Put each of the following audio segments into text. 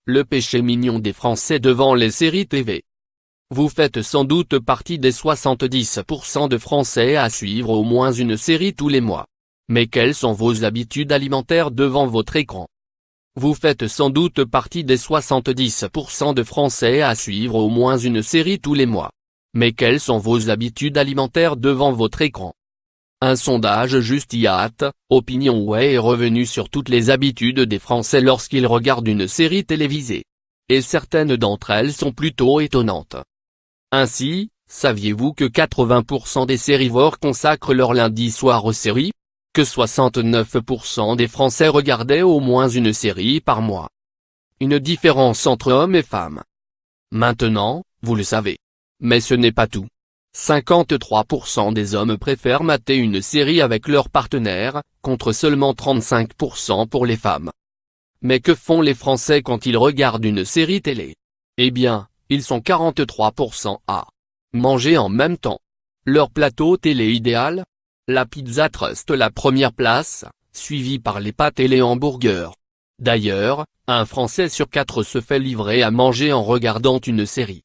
le péché mignon des Français devant les séries TV. Vous faites sans doute partie des 70% de Français à suivre au moins une série tous les mois. Mais quelles sont vos habitudes alimentaires devant votre écran? Vous faites sans doute partie des 70% de Français à suivre au moins une série tous les mois. Mais quelles sont vos habitudes alimentaires devant votre écran? Un sondage Justiat, OpinionWay est revenu sur toutes les habitudes des Français lorsqu'ils regardent une série télévisée. Et certaines d'entre elles sont plutôt étonnantes. Ainsi, saviez-vous que 80% des sérivores consacrent leur lundi soir aux séries? Que 69% des Français regardaient au moins une série par mois. Une différence entre hommes et femmes. Maintenant, vous le savez. Mais ce n'est pas tout. 53% des hommes préfèrent mater une série avec leur partenaire, contre seulement 35% pour les femmes. Mais que font les Français quand ils regardent une série télé? Eh bien, ils sont 43% à manger en même temps. Leur plateau télé idéal? La pizza trust la première place, suivie par les pâtes et les hamburgers. D'ailleurs, un Français sur 4 se fait livrer à manger en regardant une série.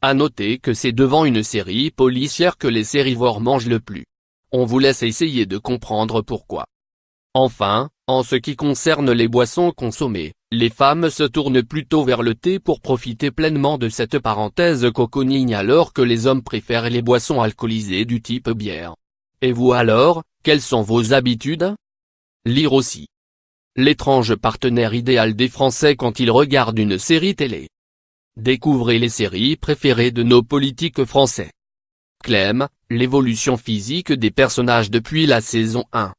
À noter que c'est devant une série policière que les sérivores mangent le plus. On vous laisse essayer de comprendre pourquoi. Enfin, en ce qui concerne les boissons consommées, les femmes se tournent plutôt vers le thé pour profiter pleinement de cette parenthèse cocooning alors que les hommes préfèrent les boissons alcoolisées du type bière. Et vous alors, quelles sont vos habitudes? Lire aussi. L'étrange partenaire idéal des Français quand ils regardent une série télé. Découvrez les séries préférées de nos politiques français. Clem, l'évolution physique des personnages depuis la saison 1.